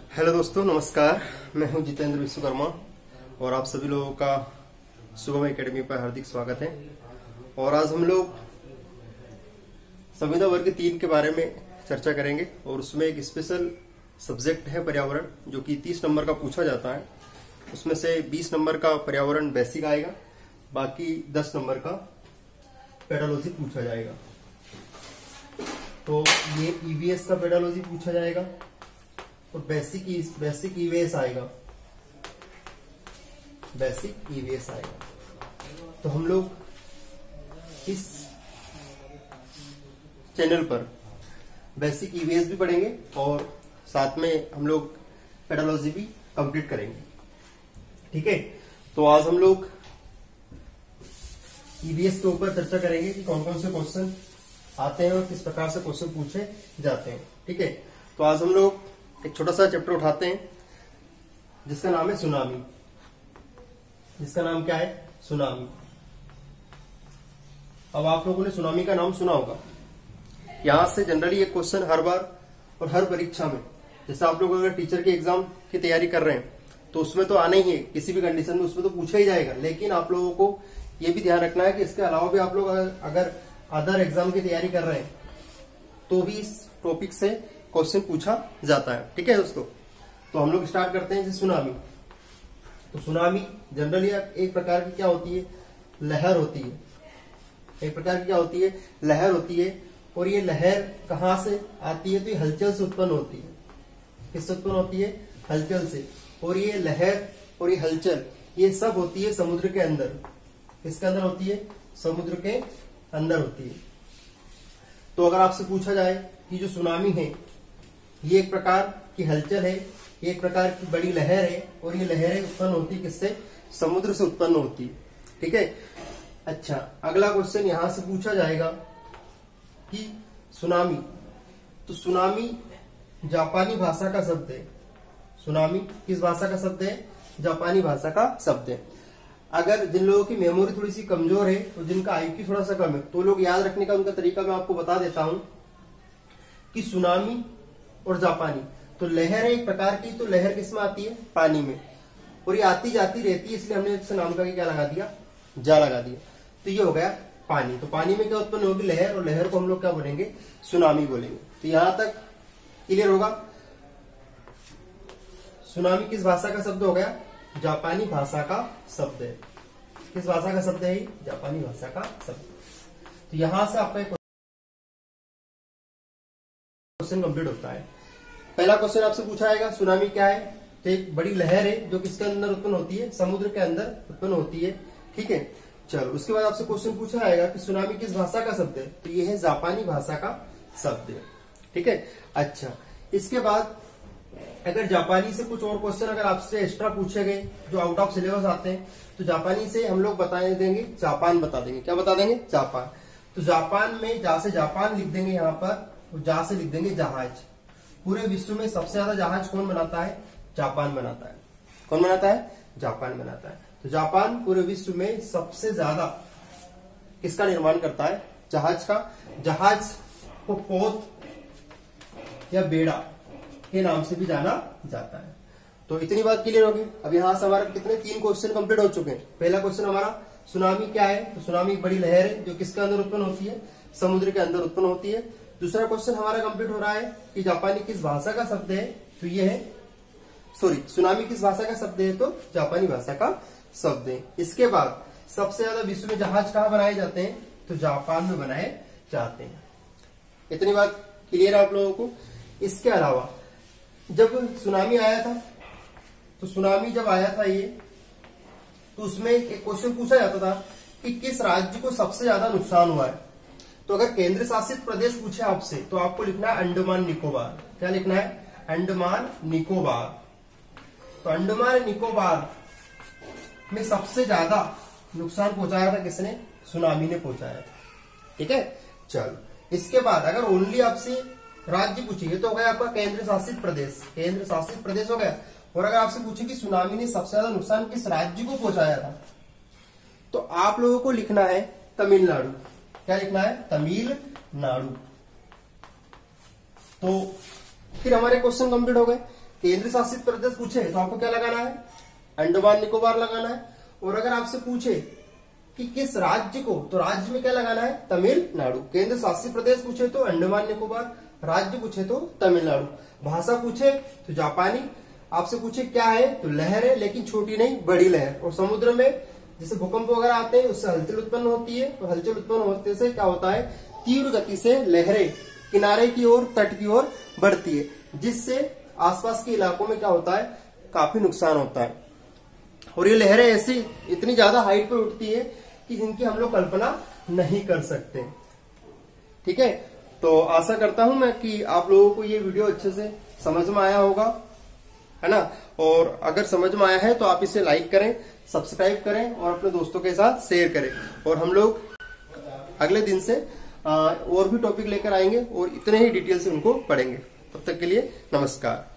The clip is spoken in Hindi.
हेलो दोस्तों, नमस्कार। मैं हूं जितेंद्र विश्वकर्मा और आप सभी लोगों का शुभम एकेडमी पर हार्दिक स्वागत है। और आज हम लोग संविदा वर्ग 3 के बारे में चर्चा करेंगे और उसमें एक स्पेशल सब्जेक्ट है पर्यावरण, जो कि 30 नंबर का पूछा जाता है। उसमें से 20 नंबर का पर्यावरण बेसिक आएगा, बाकी 10 नंबर का पेडोलॉजी पूछा जाएगा। तो ये ईवीएस का पेडोलॉजी पूछा जाएगा और बेसिक ईवीएस आएगा, बेसिक ईवीएस आएगा। तो हम लोग इस चैनल पर बेसिक ईवीएस भी पढ़ेंगे और साथ में हम लोग पेडोलॉजी भी कंप्लीट करेंगे। ठीक है, तो आज हम लोग ईवीएस के ऊपर चर्चा करेंगे कि कौन कौन से क्वेश्चन आते हैं और किस प्रकार से क्वेश्चन पूछे जाते हैं। ठीक है, तो आज हम लोग एक छोटा सा चैप्टर उठाते हैं जिसका नाम है सुनामी। जिसका नाम क्या है? सुनामी। अब आप लोगों ने सुनामी का नाम सुना होगा। यहां से जनरली एक क्वेश्चन हर बार और हर परीक्षा में, जैसे आप लोग अगर टीचर के एग्जाम की तैयारी कर रहे हैं तो उसमें तो आना ही है, किसी भी कंडीशन में उसमें तो पूछा ही जाएगा। लेकिन आप लोगों को ये भी ध्यान रखना है कि इसके अलावा भी आप लोग अगर अदर एग्जाम की तैयारी कर रहे हैं तो भी इस टॉपिक से क्वेश्चन पूछा जाता है। ठीक है दोस्तों, तो हम लोग स्टार्ट करते हैं। जैसे सुनामी, तो सुनामी जनरली एक प्रकार की क्या होती है? लहर होती है। एक प्रकार की क्या होती है? लहर होती है। और ये लहर कहां से आती है? तो ये हलचल से उत्पन्न होती है। किससे उत्पन्न होती है? हलचल से। और ये लहर और ये हलचल ये सब होती है समुद्र के अंदर। किसके अंदर होती है? समुद्र के अंदर होती है। तो अगर आपसे पूछा जाए कि जो सुनामी है ये एक प्रकार की हलचल है, ये एक प्रकार की बड़ी लहर है और ये लहरें उत्पन्न होती है किससे? समुद्र से उत्पन्न होती है। ठीक है, अच्छा, अगला क्वेश्चन यहां से पूछा जाएगा कि सुनामी, तो सुनामी जापानी भाषा का शब्द है। सुनामी किस भाषा का शब्द है? जापानी भाषा का शब्द है। अगर जिन लोगों की मेमोरी थोड़ी सी कमजोर है और जिनका आईक्यू थोड़ा सा कम है तो लोग याद रखने का उनका तरीका मैं आपको बता देता हूं कि सुनामी और जापानी, तो लहर है एक प्रकार की, तो लहर किस में आती है? पानी में। और ये आती जाती रहती है, इसलिए हमने इससे नाम का क्या लगा दिया? जा लगा दिया। तो ये हो गया पानी। तो पानी में क्या उत्पन्न होगी? लहर, और लहर को हम लोग क्या बोलेंगे? सुनामी बोलेंगे। तो यहां तक क्लियर होगा। सुनामी किस भाषा का शब्द हो गया? जापानी भाषा का शब्द है। किस भाषा का शब्द है? जापानी भाषा का शब्द। तो यहां से आपका क्वेश्चन कंप्लीट होता है। पहला क्वेश्चन आपसे पूछा जाएगा सुनामी क्या है? तो एक बड़ी लहर है जो किसके अंदर उत्पन्न होती है? समुद्र के अंदर उत्पन्न होती है। ठीक है, चलो उसके बाद आपसे क्वेश्चन पूछा जाएगा कि सुनामी किस भाषा का शब्द है? तो ये है जापानी भाषा का शब्द है। ठीक है, अच्छा, इसके बाद अगर जापानी से कुछ और क्वेश्चन अगर आपसे एक्स्ट्रा पूछे गए जो आउट ऑफ सिलेबस आते हैं तो जापानी से हम लोग बता देंगे, जापान बता देंगे। क्या बता देंगे? जापान। तो जापान में जा से जापान लिख देंगे यहाँ पर, और जा से लिख देंगे जहाज। पूरे विश्व में सबसे ज्यादा जहाज कौन बनाता है? जापान बनाता है। कौन बनाता है? जापान बनाता है। तो जापान पूरे विश्व में सबसे ज्यादा किसका निर्माण करता है? जहाज का। जहाज को पोत या बेड़ा के नाम से भी जाना जाता है। तो इतनी बात क्लियर होगी। अब यहां से हमारा कितने 3 क्वेश्चन कंप्लीट हो चुके हैं। पहला क्वेश्चन हमारा सुनामी क्या है? तो सुनामी एक बड़ी लहर है जो किसके अंदर उत्पन्न होती है? समुद्र के अंदर उत्पन्न होती है। दूसरा क्वेश्चन हमारा कंप्लीट हो रहा है कि जापानी किस भाषा का शब्द है? तो ये है, सॉरी, सुनामी किस भाषा का शब्द है? तो जापानी भाषा का शब्द है। इसके बाद सबसे ज्यादा विश्व में जहाज कहाँ बनाए जाते हैं? तो जापान में बनाए जाते हैं। इतनी बात क्लियर है आप लोगों को। इसके अलावा जब सुनामी आया था, तो सुनामी जब आया था ये, तो उसमें एक क्वेश्चन पूछा जाता था कि किस राज्य को सबसे ज्यादा नुकसान हुआ है? तो अगर केंद्र शासित प्रदेश पूछे आपसे तो आपको लिखना है अंडमान निकोबार। क्या लिखना है? अंडमान निकोबार। तो अंडमान निकोबार में सबसे ज्यादा नुकसान पहुंचाया था किसने? सुनामी ने पहुंचाया था। ठीक है, चलो इसके बाद अगर ओनली आपसे राज्य पूछिए तो हो गया आपका केंद्र शासित प्रदेश। केंद्र शासित प्रदेश हो गया। और अगर आपसे पूछे कि सुनामी ने सबसे ज्यादा नुकसान किस राज्य को पहुंचाया था, तो आप लोगों को लिखना है तमिलनाडु। क्या लिखना है? तमिलनाडु। तो फिर हमारे क्वेश्चन कंप्लीट हो गए। केंद्र शासित प्रदेश पूछे तो आपको क्या लगाना है, अंडमान निकोबार लगाना है। और अगर आपसे पूछे कि किस राज्य को, तो राज्य में क्या लगाना है, तमिलनाडु। केंद्र शासित प्रदेश पूछे तो अंडमान निकोबार, राज्य पूछे तो तमिलनाडु। भाषा पूछे तो जापानी, आपसे पूछे क्या है तो लहर है, लेकिन छोटी नहीं बड़ी लहर। और समुद्र में जैसे भूकंप वगैरह आते हैं उससे हलचल उत्पन्न होती है, तो हलचल उत्पन्न होते से क्या होता है, तीव्र गति से लहरें किनारे की ओर, तट की ओर बढ़ती है, जिससे आसपास के इलाकों में क्या होता है, काफी नुकसान होता है। और ये लहरें ऐसी इतनी ज्यादा हाइट पर उठती है कि जिनकी हम लोग कल्पना नहीं कर सकते। ठीक है, तो आशा करता हूं मैं कि आप लोगों को ये वीडियो अच्छे से समझ में आया होगा, है ना। और अगर समझ में आया है तो आप इसे लाइक करें, सब्सक्राइब करें और अपने दोस्तों के साथ शेयर करें। और हम लोग अगले दिन से और भी टॉपिक लेकर आएंगे और इतने ही डिटेल से उनको पढ़ेंगे। तब तक के लिए नमस्कार।